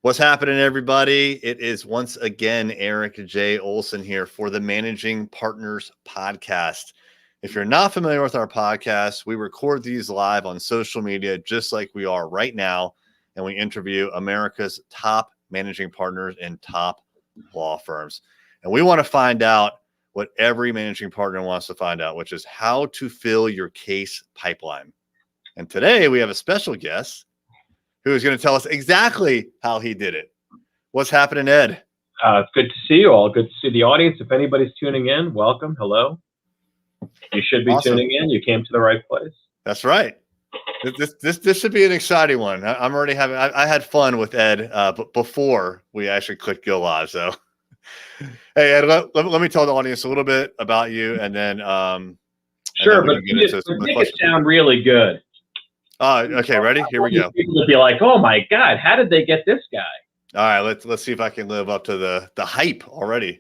What's happening, everybody? It is once again Eric J. Olson here for the Managing Partners podcast. If you're not familiar with our podcast, we record these live on social media just like we are right now, and we interview America's top managing partners and top law firms. And we want to find out what every managing partner wants to find out, which is how to fill your case pipeline. And today we have a special guest who is going to tell us exactly how he did it. What's happening, Ed? It's good to see you all. Good to see the audience. If anybody's tuning in, welcome. Hello. You should be tuning in. You came to the right place. That's right. This should be an exciting one. I'm already having. I had fun with Ed before we actually clicked go live. So, hey Ed, let me tell the audience a little bit about you, and then sure, but make it sound really good. Okay, ready? Here we go. People would be like, "Oh my God, how did they get this guy?" All right, let's see if I can live up to the hype already.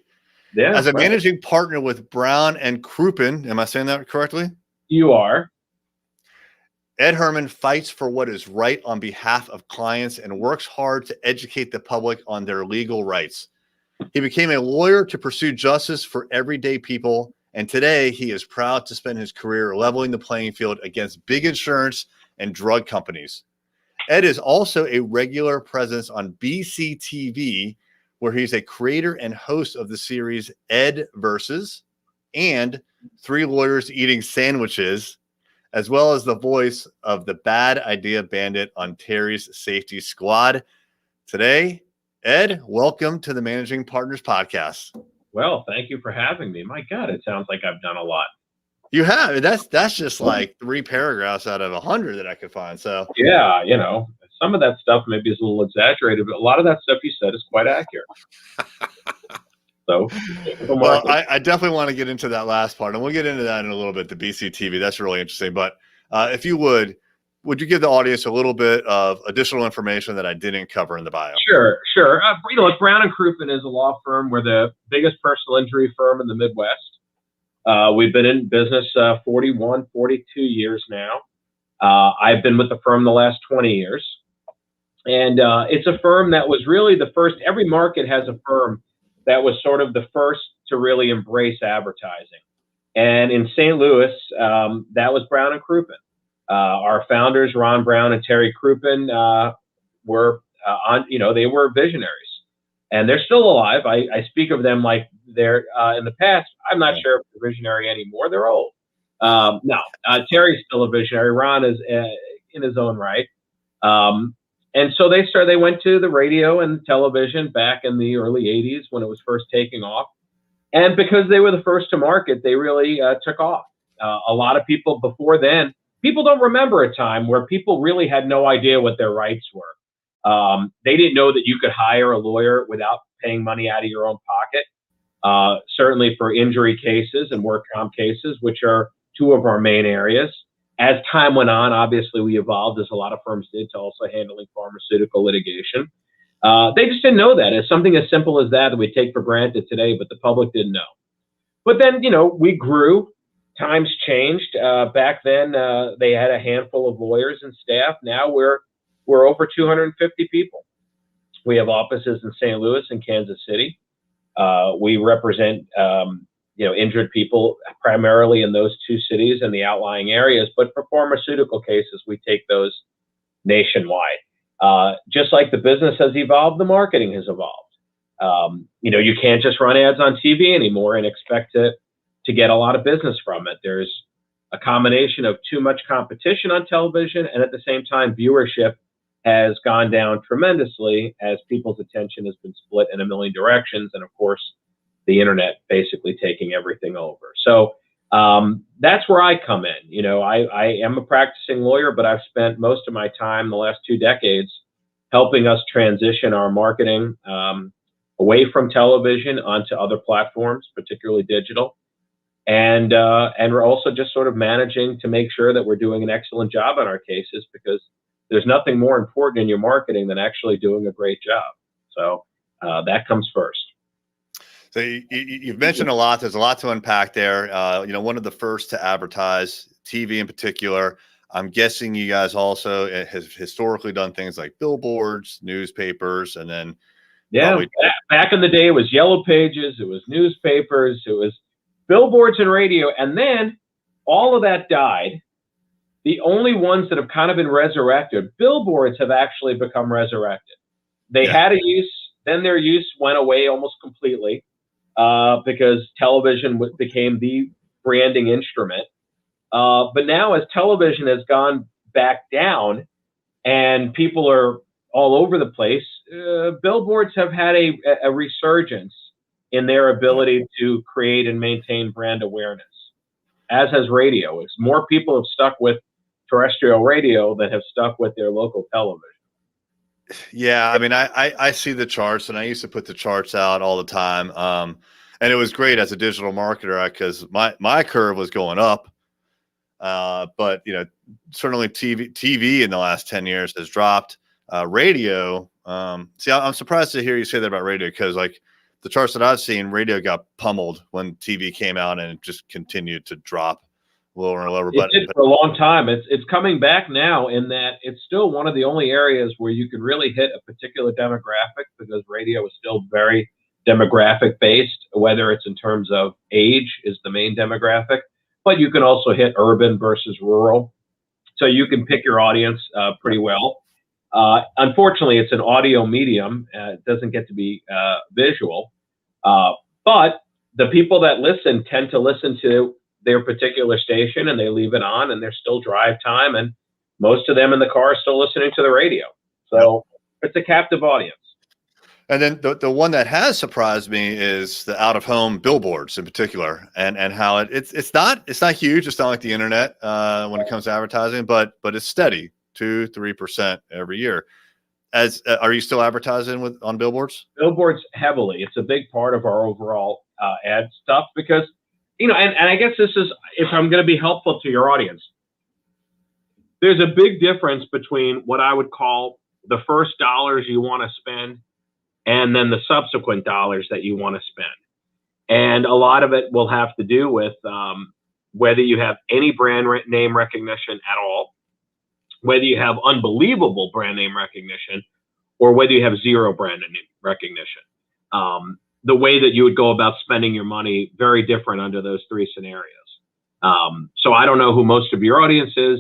Yeah. As a managing partner with Brown and Crouppen, am I saying that correctly? You are. Ed Herman fights for what is right on behalf of clients and works hard to educate the public on their legal rights. He became a lawyer to pursue justice for everyday people, and today he is proud to spend his career leveling the playing field against big insurance and drug companies. Ed is also a regular presence on BCTV, where he's a creator and host of the series Ed Versus and Three Lawyers Eating Sandwiches, as well as the voice of the Bad Idea Bandit on Terry's Safety Squad. Today, Ed, welcome to the Managing Partners podcast. Well, thank you for having me. My God, it sounds like I've done a lot. You have. That's just like 3 paragraphs out of 100 that I could find. So yeah, some of that stuff maybe is a little exaggerated, but a lot of that stuff you said is quite accurate. So, well, I definitely want to get into that last part, and we'll get into that in a little bit. The BCTV, that's really interesting. But if you would you give the audience a little bit of additional information that I didn't cover in the bio? Sure. Look, Brown and Crouppen is a law firm. We're the biggest personal injury firm in the Midwest. We've been in business 41, 42 years now. I've been with the firm the last 20 years. And it's a firm that was really the first. Every market has a firm that was sort of the first to really embrace advertising. And in St. Louis, that was Brown and Crouppen. Our founders, Ron Brown and Terry Crouppen, they were visionaries. And they're still alive. I speak of them like they're in the past. I'm not sure if they're visionary anymore. They're old. Terry's still a visionary. Ron is in his own right. And so they went to the radio and television back in the early 80s when it was first taking off. And because they were the first to market, they really took off. A lot of people before then, people don't remember a time where people really had no idea what their rights were. They didn't know that you could hire a lawyer without paying money out of your own pocket. Certainly for injury cases and work comp cases, which are 2 of our main areas. As time went on, obviously we evolved, as a lot of firms did, to also handling pharmaceutical litigation. They just didn't know that. It's something as simple as that we take for granted today, but the public didn't know. But then, we grew. Times changed. Back then, they had a handful of lawyers and staff. Now we're over 250 people. We have offices in St. Louis and Kansas City. We represent, injured people primarily in those 2 cities and the outlying areas. But for pharmaceutical cases, we take those nationwide. Just like the business has evolved, the marketing has evolved. You can't just run ads on TV anymore and expect to get a lot of business from it. There's a combination of too much competition on television, and at the same time, viewership has gone down tremendously as people's attention has been split in a million directions. And of course, the internet basically taking everything over. So that's where I come in. I am a practicing lawyer, but I've spent most of my time, the last 2 decades, helping us transition our marketing away from television onto other platforms, particularly digital. And we're also just sort of managing to make sure that we're doing an excellent job on our cases, because there's nothing more important in your marketing than actually doing a great job. So that comes first. So you've mentioned a lot. There's a lot to unpack there. One of the first to advertise, TV in particular. I'm guessing you guys also have historically done things like billboards, newspapers, and then Yeah, probably. back in the day, it was yellow pages, it was newspapers, it was billboards and radio, and then all of that died. The only ones that have kind of been resurrected, billboards have actually become resurrected. They Yeah. had a use, then their use went away almost completely because television became the branding instrument. But now, as television has gone back down and people are all over the place, billboards have had a resurgence in their ability to create and maintain brand awareness, as has radio. It's more people have stuck with terrestrial radio than have stuck with their local television. Yeah, I mean, I see the charts, and I used to put the charts out all the time. And it was great as a digital marketer because my curve was going up. But certainly TV in the last 10 years has dropped. Radio, see, I'm surprised to hear you say that about radio because like the charts that I've seen, radio got pummeled when TV came out, and it just continued to drop lower and lower. It did for a long time. It's coming back now in that it's still one of the only areas where you can really hit a particular demographic because radio is still very demographic based, whether it's in terms of age is the main demographic, but you can also hit urban versus rural. So you can pick your audience pretty well. Unfortunately, it's an audio medium. It doesn't get to be visual. But the people that listen tend to listen to their particular station, and they leave it on, and there's still drive time, and most of them in the car are still listening to the radio. So it's a captive audience. And then the one that has surprised me is the out of home billboards in particular, and how it's not huge. It's not like the internet when it comes to advertising, but it's steady, 2-3% every year. Are you still advertising on billboards? Billboards heavily. It's a big part of our overall ad stuff because, and I guess this is, if I'm going to be helpful to your audience, there's a big difference between what I would call the first dollars you want to spend and then the subsequent dollars that you want to spend. And a lot of it will have to do with whether you have any brand name recognition at all, whether you have unbelievable brand name recognition, or whether you have zero brand name recognition. The way that you would go about spending your money, very different under those three scenarios. So I don't know who most of your audience is,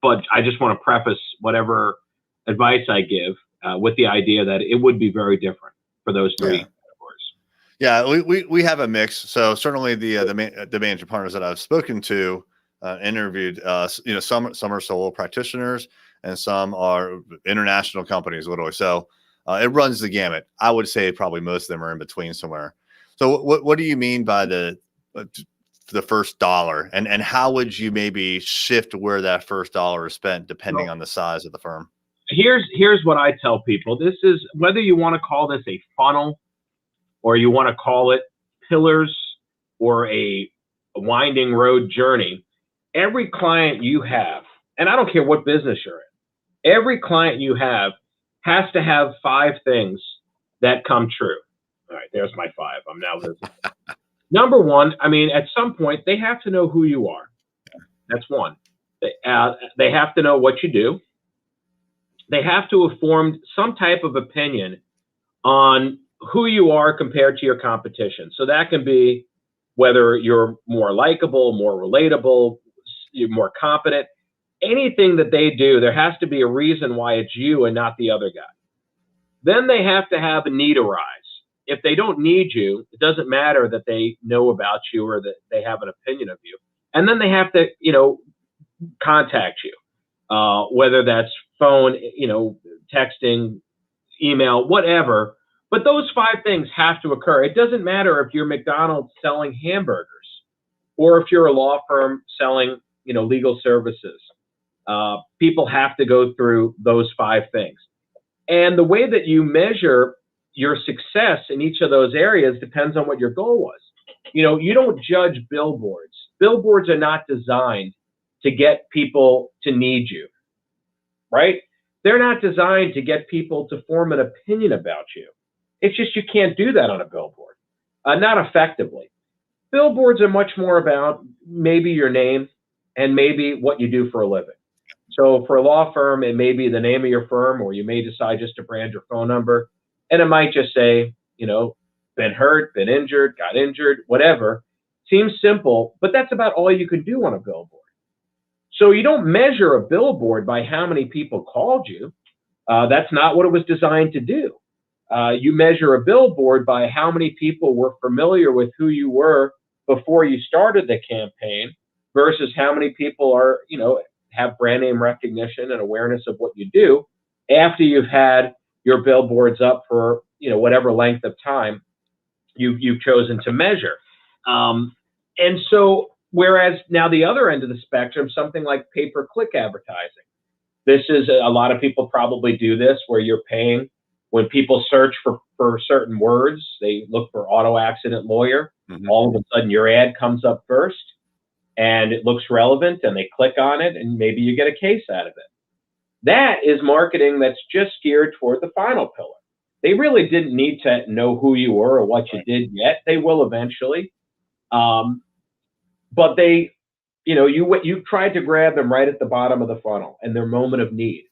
but I just want to preface whatever advice I give with the idea that it would be very different for those three categories. Yeah, we have a mix. So certainly the manager partners that I've spoken to, interviewed, some are solo practitioners and some are international companies, literally. So it runs the gamut. I would say probably most of them are in between somewhere. So what do you mean by the first dollar, and how would you maybe shift where that first dollar is spent depending on the size of the firm? Here's what I tell people. This is, whether you want to call this a funnel or you want to call it pillars or a winding road journey, every client you have, and I don't care what business you're in, every client you have has to have 5 things that come true. All right, there's my 5. I'm now listening. Number 1, I mean, at some point, they have to know who you are. That's 1. They have to know what you do. They have to have formed some type of opinion on who you are compared to your competition. So that can be whether you're more likable, more relatable, you're more competent. Anything that they do, there has to be a reason why it's you and not the other guy. Then they have to have a need arise. If they don't need you, it doesn't matter that they know about you or that they have an opinion of you. And then they have to, contact you, whether that's phone, texting, email, whatever. But those 5 things have to occur. It doesn't matter if you're McDonald's selling hamburgers or if you're a law firm selling, legal services. People have to go through those 5 things. And the way that you measure your success in each of those areas depends on what your goal was. You don't judge billboards. Billboards are not designed to get people to need you, right? They're not designed to get people to form an opinion about you. It's just you can't do that on a billboard, not effectively. Billboards are much more about maybe your name and maybe what you do for a living. So for a law firm, it may be the name of your firm, or you may decide just to brand your phone number. And it might just say, been hurt, been injured, got injured, whatever. Seems simple, but that's about all you can do on a billboard. So you don't measure a billboard by how many people called you. That's not what it was designed to do. You measure a billboard by how many people were familiar with who you were before you started the campaign versus how many people are, have brand name recognition and awareness of what you do after you've had your billboards up for, whatever length of time you've chosen to measure. And so, whereas now the other end of the spectrum, something like pay-per-click advertising. This is, a lot of people probably do this, where you're paying when people search for certain words, they look for auto accident lawyer. Mm-hmm. All of a sudden your ad comes up first and it looks relevant and they click on it and maybe you get a case out of it. That is marketing that's just geared toward the final pillar. They really didn't need to know who you were or what you did yet. They will eventually. But they, you tried to grab them right at the bottom of the funnel in their moment of need.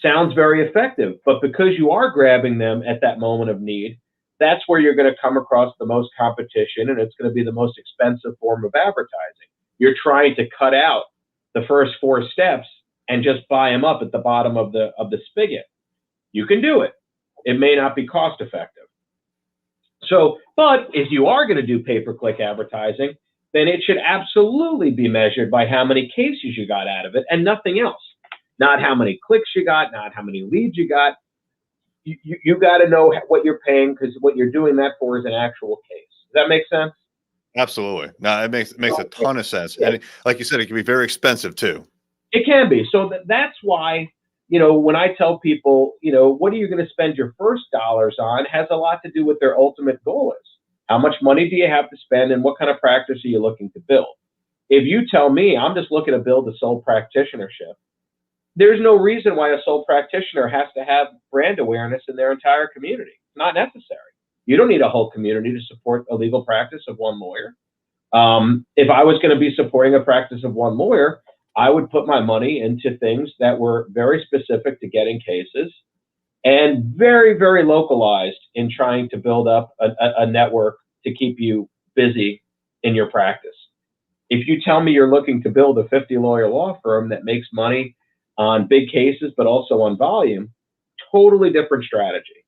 Sounds very effective, but because you are grabbing them at that moment of need, that's where you're going to come across the most competition, and it's going to be the most expensive form of advertising. You're trying to cut out the first 4 steps and just buy them up at the bottom of the spigot. You can do it. It may not be cost effective. So, but if you are going to do pay-per-click advertising, then it should absolutely be measured by how many cases you got out of it and nothing else. Not how many clicks you got, not how many leads you got. You got to know what you're paying, because what you're doing that for is an actual case. Does that make sense? Absolutely. No, it makes a ton of sense. Yeah. And like you said, it can be very expensive too. It can be. So that's why, when I tell people, what are you going to spend your first dollars on, has a lot to do with their ultimate goal is. How much money do you have to spend and what kind of practice are you looking to build? If you tell me I'm just looking to build a sole practitionership, there's no reason why a sole practitioner has to have brand awareness in their entire community. It's not necessary. You don't need a whole community to support a legal practice of one lawyer. If I was going to be supporting a practice of one lawyer, I would put my money into things that were very specific to getting cases and very, very localized in trying to build up a network to keep you busy in your practice. If you tell me you're looking to build a 50-lawyer law firm that makes money on big cases, but also on volume, totally different strategy,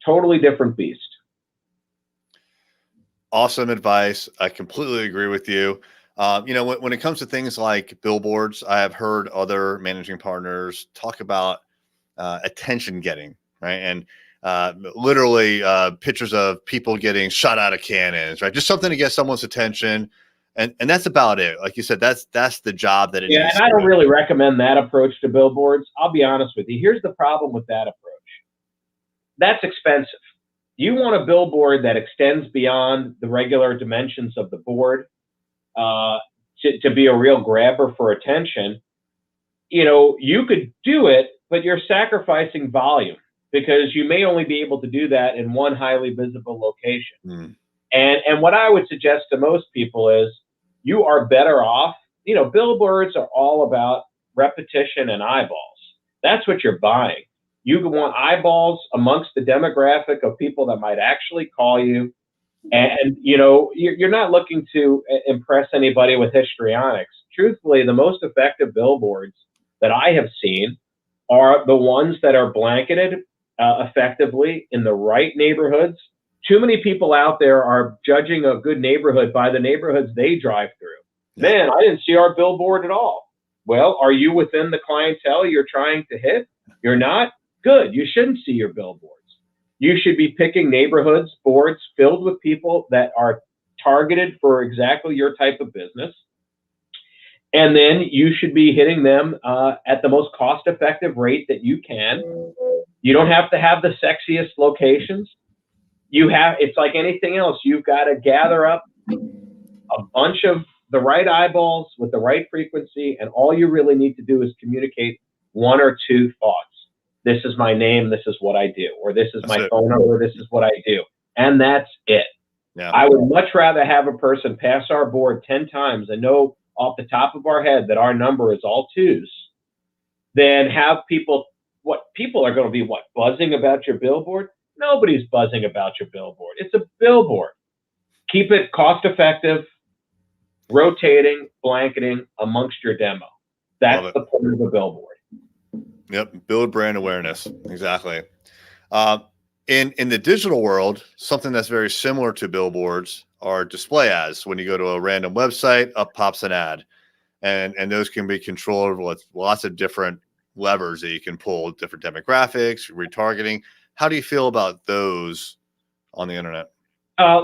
totally different beast. Awesome advice. I completely agree with you. When it comes to things like billboards, I have heard other managing partners talk about attention getting, right? And literally pictures of people getting shot out of cannons, right? Just something to get someone's attention. And that's about it. Like you said, that's the job that it is. Yeah, and I don't really recommend that approach to billboards. I'll be honest with you. Here's the problem with that approach. That's expensive. You want a billboard that extends beyond the regular dimensions of the board to be a real grabber for attention. You could do it, but you're sacrificing volume because you may only be able to do that in one highly visible location. Mm. And what I would suggest to most people is you are better off. Billboards are all about repetition and eyeballs. That's what you're buying. You want eyeballs amongst the demographic of people that might actually call you. And, you're not looking to impress anybody with histrionics. Truthfully, the most effective billboards that I have seen are the ones that are blanketed effectively in the right neighborhoods. Too many people out there are judging a good neighborhood by the neighborhoods they drive through. Man, I didn't see our billboard at all. Well, are you within the clientele you're trying to hit? You're not? Good. You shouldn't see your billboards. You should be picking neighborhoods, boards filled with people that are targeted for exactly your type of business. And then you should be hitting them at the most cost-effective rate that you can. You don't have to have the sexiest locations. It's like anything else. You've got to gather up a bunch of the right eyeballs with the right frequency, and all you really need to do is communicate 1 or 2 thoughts. This is my name, this is what I do, or this is my phone number, this is what I do. And that's it. Yeah. I would much rather have a person pass our board 10 times and know off the top of our head that our number is all twos, then have people, what people are going to be, what, buzzing about your billboard? Nobody's buzzing about your billboard. It's a billboard. Keep it cost effective, rotating, blanketing amongst your demo. That's the point of a billboard. Yep. Build brand awareness. Exactly. In the digital world, something that's very similar to billboards are display ads. When you go to a random website, up pops an ad, and those can be controlled with lots of different levers that you can pull, different demographics, retargeting. How do you feel about those on the internet?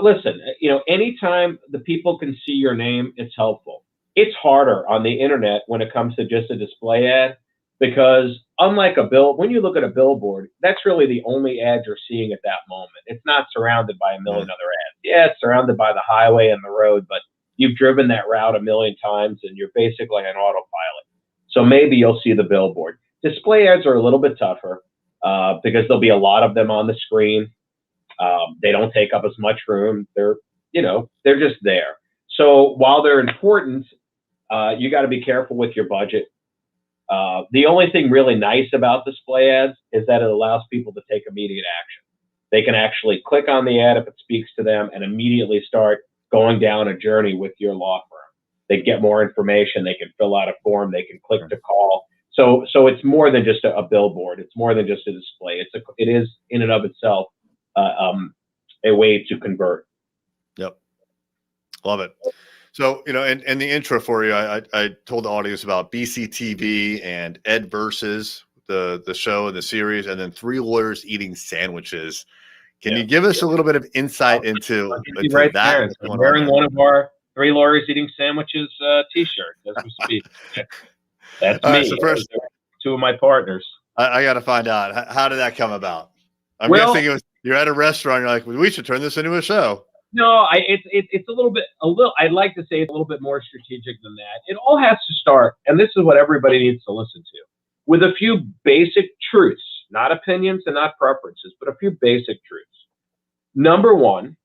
Listen, anytime the people can see your name, it's helpful. It's harder on the internet when it comes to just a display ad, because unlike when you look at a billboard, that's really the only ad you're seeing at that moment. It's not surrounded by a million other ads. Yeah, it's surrounded by the highway and the road, but you've driven that route a million times and you're basically on autopilot. So maybe you'll see the billboard. Display ads are a little bit tougher because there'll be a lot of them on the screen. They don't take up as much room. They're just there. So while they're important, you got to be careful with your budget. The only thing really nice about display ads is that it allows people to take immediate action. They can actually click on the ad if it speaks to them and immediately start going down a journey with your law firm. They get more information. They can fill out a form. They can click to call. So it's more than just a billboard. It's more than just a display. It is in and of itself a way to convert. Yep. Love it. So, in the intro for you, I told the audience about BCTV and Ed Versus, the show and the series, and then 3 lawyers eating sandwiches. Can you give us a little bit of insight into right that? There. I'm wearing one of our 3 lawyers eating sandwiches t-shirts as we speak. That's me. So first, 2 of my partners. I got to find out, how did that come about? I'm guessing it was, you're at a restaurant, you're like, well, we should turn this into a show. No, it's a little. I'd like to say it's a little bit more strategic than that. It all has to start, and this is what everybody needs to listen to, with a few basic truths, not opinions and not preferences, but a few basic truths. Number one,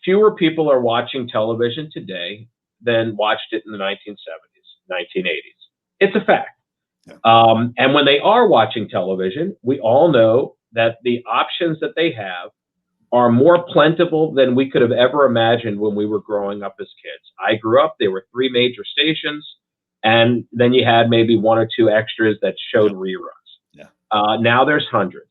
fewer people are watching television today than watched it in the 1970s, 1980s. It's a fact. Yeah. And when they are watching television, we all know that the options that they have are more plentiful than we could have ever imagined when we were growing up as kids. I grew up, there were 3 major stations, and then you had maybe 1 or 2 extras that showed reruns. Yeah. Now there's hundreds.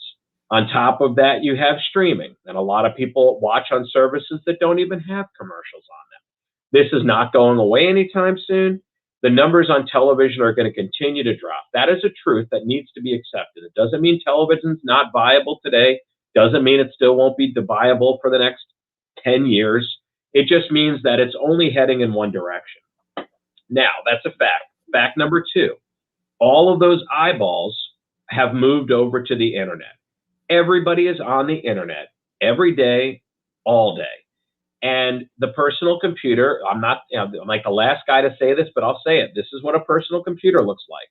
On top of that, you have streaming, and a lot of people watch on services that don't even have commercials on them. This is not going away anytime soon. The numbers on television are going to continue to drop. That is a truth that needs to be accepted. It doesn't mean television's not viable today. Doesn't mean it still won't be viable for the next 10 years. It just means that it's only heading in one direction. Now, that's a fact. Fact number 2, all of those eyeballs have moved over to the internet. Everybody is on the internet every day, all day. And the personal computer, I'm like the last guy to say this, but I'll say it. This is what a personal computer looks like.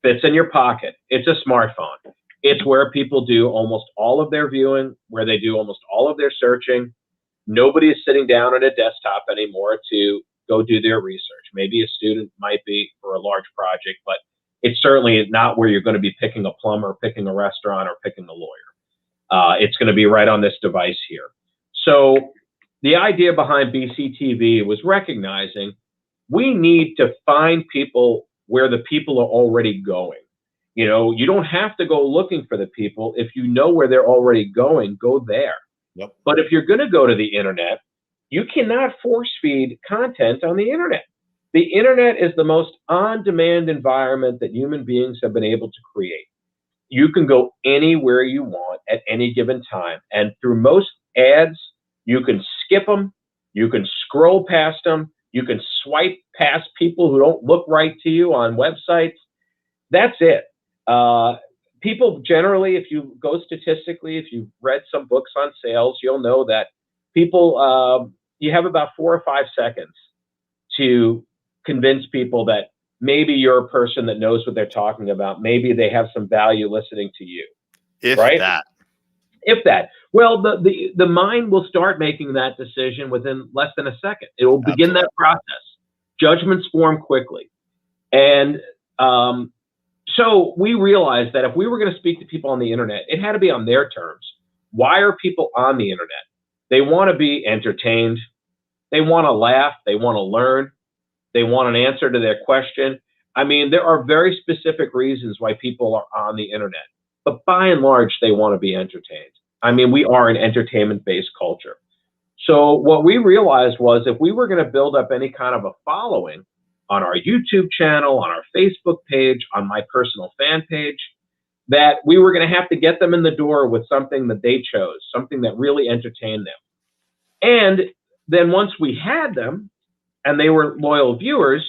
Fits in your pocket. It's a smartphone. It's where people do almost all of their viewing, where they do almost all of their searching. Nobody is sitting down at a desktop anymore to go do their research. Maybe a student might be for a large project, but it's certainly not where you're going to be picking a plumber, picking a restaurant, or picking a lawyer. It's going to be right on this device here. So the idea behind BCTV was recognizing we need to find people where the people are already going. You don't have to go looking for the people. If you know where they're already going, go there. Yep. But if you're going to go to the internet, you cannot force feed content on the internet. The internet is the most on-demand environment that human beings have been able to create. You can go anywhere you want at any given time. And through most ads, you can skip them, you can scroll past them, you can swipe past people who don't look right to you on websites. That's it. People generally, if you go statistically, if you've read some books on sales, you'll know that people, you have about 4 or 5 seconds to convince people that maybe you're a person that knows what they're talking about. Maybe they have some value listening to you. If that. Well, the mind will start making that decision within less than a second. It will begin that process. Judgments form quickly. And so we realized that if we were going to speak to people on the internet, it had to be on their terms. Why are people on the internet? They want to be entertained. They want to laugh. They want to learn. They want an answer to their question. I mean, there are very specific reasons why people are on the internet. But by and large, they want to be entertained. I mean, we are an entertainment-based culture. So what we realized was if we were going to build up any kind of a following on our YouTube channel, on our Facebook page, on my personal fan page, that we were going to have to get them in the door with something that they chose, something that really entertained them. And then once we had them and they were loyal viewers,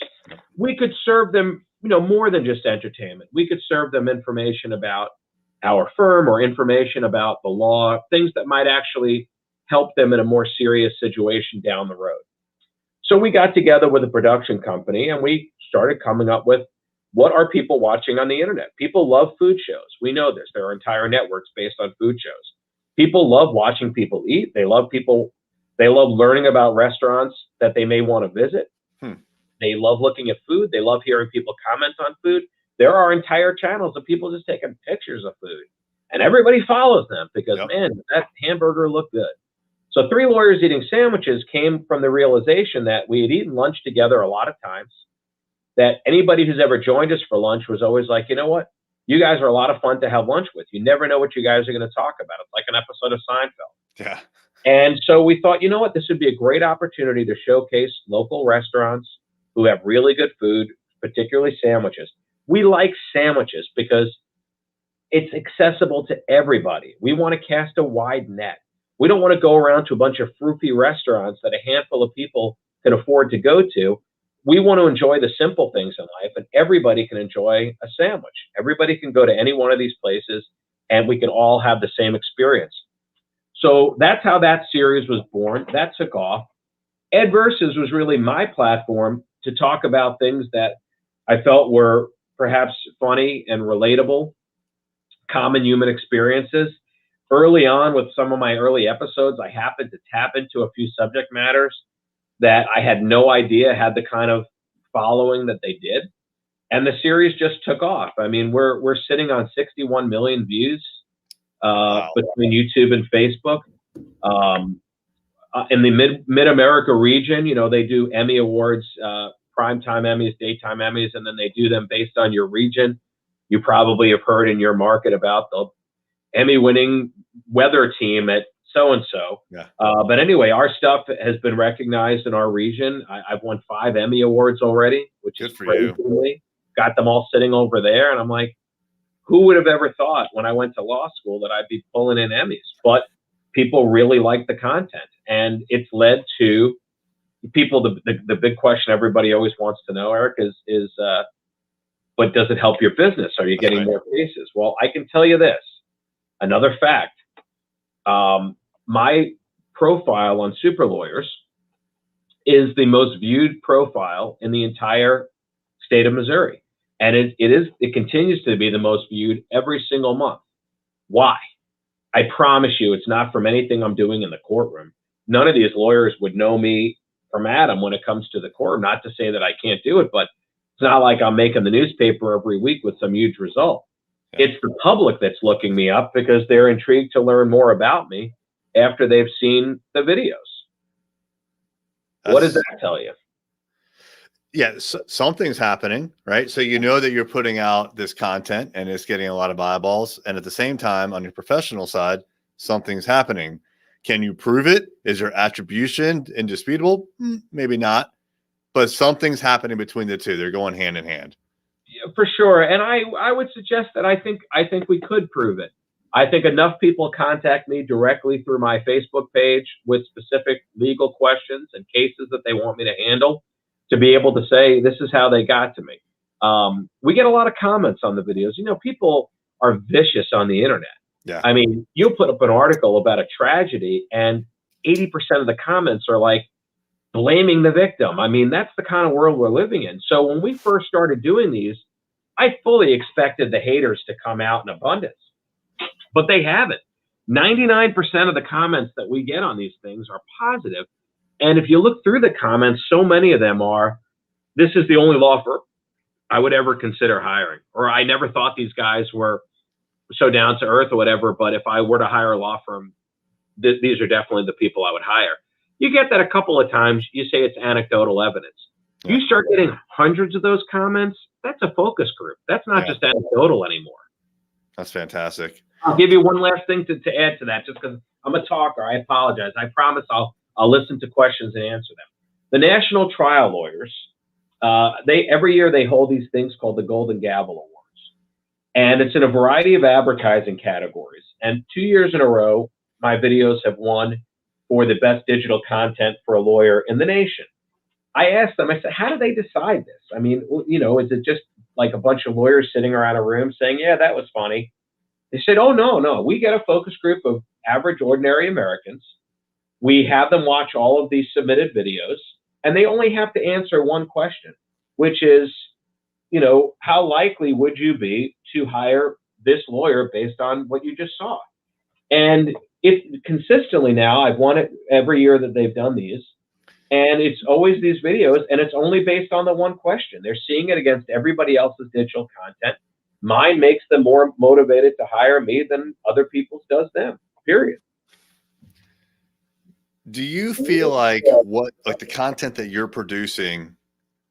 we could serve them, more than just entertainment. We could serve them information about our firm or information about the law, things that might actually help them in a more serious situation down the road. So we got together with a production company and we started coming up with what are people watching on the internet. People love food shows. We know this. There are entire networks based on food shows. People love watching people eat. They love learning about restaurants that they may want to visit. They love looking at food. They love hearing people comment on food. There are entire channels of people just taking pictures of food. And everybody follows them because, man, that hamburger looked good. So Three Lawyers Eating Sandwiches came from the realization that we had eaten lunch together a lot of times, that anybody who's ever joined us for lunch was always like, you know what? You guys are a lot of fun to have lunch with. You never know what you guys are going to talk about. It's like an episode of Seinfeld. Yeah. And so we thought, you know what? This would be a great opportunity to showcase local restaurants who have really good food, particularly sandwiches. We like sandwiches because it's accessible to everybody. We want to cast a wide net. We don't want to go around to a bunch of fruity restaurants that a handful of people can afford to go to. We want to enjoy the simple things in life, and everybody can enjoy a sandwich. Everybody can go to any one of these places, and we can all have the same experience. So that's how that series was born. That took off. Ed Versus was really my platform to talk about things that I felt were perhaps funny and relatable, common human experiences. Early on with some of my early episodes, I happened to tap into a few subject matters that I had no idea had the kind of following that they did. And the series just took off. I mean, we're sitting on 61 million views between YouTube and Facebook. In the mid-America region, they do Emmy Awards, primetime Emmys, daytime Emmys, and then they do them based on your region. You probably have heard in your market about the Emmy-winning weather team at so-and-so. Yeah. But anyway, our stuff has been recognized in our region. I've won 5 Emmy Awards already, which is crazy to me. Got them all sitting over there, and I'm like, who would have ever thought when I went to law school that I'd be pulling in Emmys? But people really like the content, and it's led to people. The big question everybody always wants to know, Eric, is but does it help your business? Are you getting more cases? Well, I can tell you this. Another fact, my profile on Super Lawyers is the most viewed profile in the entire state of Missouri. And it continues to be the most viewed every single month. Why? I promise you, it's not from anything I'm doing in the courtroom. None of these lawyers would know me from Adam when it comes to the courtroom. Not to say that I can't do it, but it's not like I'm making the newspaper every week with some huge result. It's the public that's looking me up because they're intrigued to learn more about me after they've seen the videos. What does that tell you? Yeah, something's happening, right? So you know that you're putting out this content and it's getting a lot of eyeballs. And at the same time, on your professional side, something's happening. Can you prove it? Is your attribution indisputable? Maybe not. But something's happening between the two. They're going hand in hand. Yeah, for sure. And I would suggest that I think we could prove it. I think enough people contact me directly through my Facebook page with specific legal questions and cases that they want me to handle to be able to say, this is how they got to me. We get a lot of comments on the videos. People are vicious on the internet. Yeah. I mean, you'll put up an article about a tragedy and 80% of the comments are like blaming the victim. I mean, that's the kind of world we're living in. So when we first started doing these, I fully expected the haters to come out in abundance, but they haven't. 99% of the comments that we get on these things are positive. And if you look through the comments, so many of them are, this is the only law firm I would ever consider hiring, or I never thought these guys were so down to earth or whatever, but if I were to hire a law firm, these are definitely the people I would hire. You get that a couple of times. You say it's anecdotal evidence. Yeah. You start getting hundreds of those comments, that's a focus group. That's not just anecdotal anymore. That's fantastic. I'll give you one last thing to add to that, just because I'm a talker. I apologize. I promise I'll listen to questions and answer them. The National Trial Lawyers, every year they hold these things called the Golden Gavel Awards. And it's in a variety of advertising categories. And 2 years in a row, my videos have won for the best digital content for a lawyer in the nation. I asked them, I said, how do they decide this? I mean, is it just like a bunch of lawyers sitting around a room saying, yeah, that was funny? They said, oh, no. We get a focus group of average, ordinary Americans. We have them watch all of these submitted videos, and they only have to answer one question, which is, how likely would you be to hire this lawyer based on what you just saw? And it consistently now, I've won it every year that they've done these, and it's always these videos, and it's only based on the one question. They're seeing it against everybody else's digital content. Mine makes them more motivated to hire me than other people's does them, period. Do you feel like the content that you're producing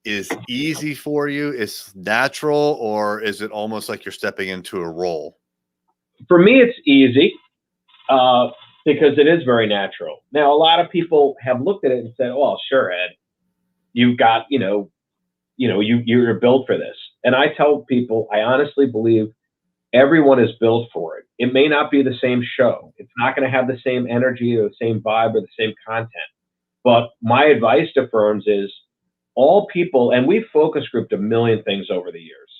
is easy for you, is natural, or is it almost like you're stepping into a role? For me, it's easy because it is very natural. Now, a lot of people have looked at it and said, "Oh, sure, Ed, you've got, you're built for this." And I tell people, I honestly believe everyone is built for it. It may not be the same show. It's not going to have the same energy or the same vibe or the same content. But my advice to firms is all people, and we've focus grouped a million things over the years.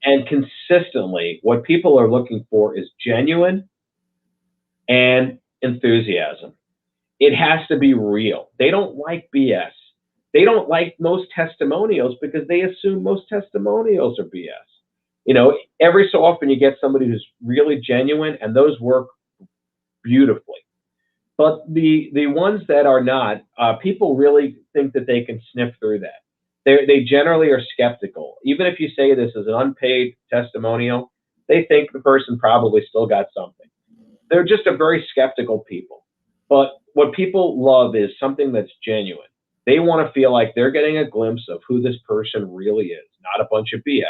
And consistently, what people are looking for is genuine and enthusiasm. It has to be real. They don't like BS. They don't like most testimonials because they assume most testimonials are BS. Every so often you get somebody who's really genuine, and those work beautifully. But the ones that are not, people really think that they can sniff through that. They generally are skeptical. Even if you say this is an unpaid testimonial, they think the person probably still got something. They're just a very skeptical people. But what people love is something that's genuine. They want to feel like they're getting a glimpse of who this person really is, not a bunch of BS.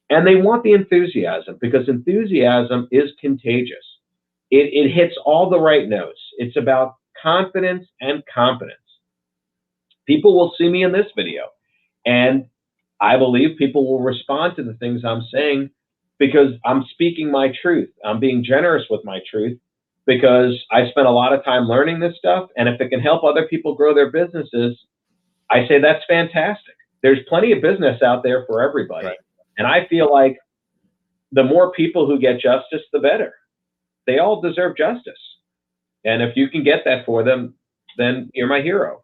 And they want the enthusiasm because enthusiasm is contagious. It hits all the right notes. It's about confidence and competence. People will see me in this video, and I believe people will respond to the things I'm saying because I'm speaking my truth. I'm being generous with my truth because I spent a lot of time learning this stuff, and if it can help other people grow their businesses, I say that's fantastic. There's plenty of business out there for everybody. Right. And I feel like the more people who get justice, the better. They all deserve justice. And if you can get that for them, then you're my hero.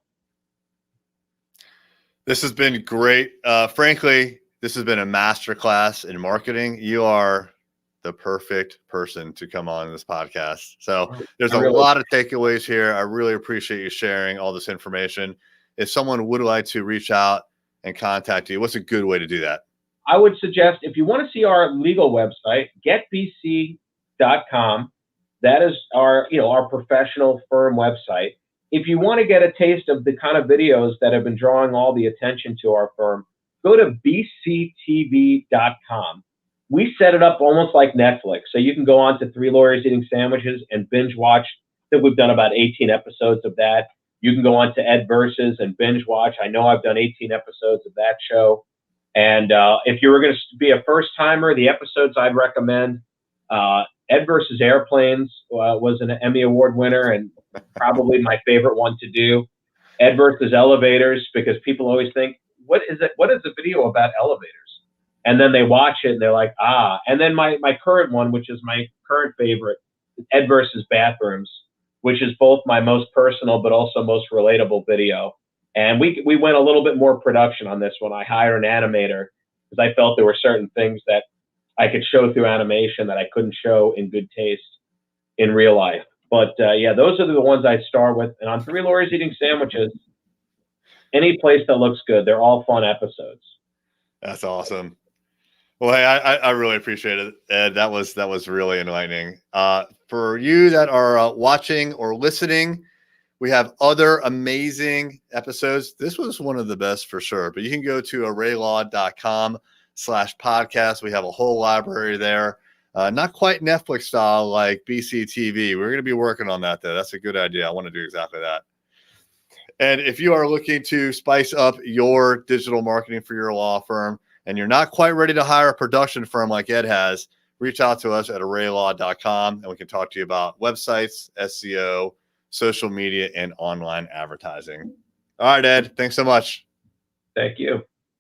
This has been great. Frankly, this has been a masterclass in marketing. You are the perfect person to come on this podcast. So there's a lot of takeaways here. I really appreciate you sharing all this information. If someone would like to reach out and contact you, what's a good way to do that? I would suggest if you want to see our legal website, getbc.com. That is our professional firm website. If you want to get a taste of the kind of videos that have been drawing all the attention to our firm, go to bctv.com. We set it up almost like Netflix. So you can go on to 3 Lawyers Eating Sandwiches and binge watch. I think we've done about 18 episodes of that. You can go on to Ed Versus and binge watch. I know I've done 18 episodes of that show. And if you were going to be a first timer, the episodes I'd recommend, Ed versus Airplanes was an Emmy Award winner and probably my favorite one to do. Ed versus Elevators, because people always think, what is it? What is the video about elevators? And then they watch it and they're like, ah. And then my current one, which is my current favorite, Ed versus Bathrooms, which is both my most personal but also most relatable video. And we went a little bit more production on this one. I hired an animator because I felt there were certain things that I could show through animation that I couldn't show in good taste in real life. But yeah, those are the ones I'd start with. And on 3 Lawyers Eating Sandwiches, any place that looks good. They're all fun episodes. That's awesome. Well, hey, I really appreciate it, Ed. That was really enlightening. For you that are watching or listening, we have other amazing episodes. This was one of the best for sure. But you can go to arraylaw.com/podcast. We have a whole library there. Not quite Netflix style like BCTV. We're going to be working on that, though. That's a good idea. I want to do exactly that. And if you are looking to spice up your digital marketing for your law firm and you're not quite ready to hire a production firm like Ed has, reach out to us at arraylaw.com and we can talk to you about websites, SEO, social media, and online advertising. All right, Ed. Thanks so much. Thank you.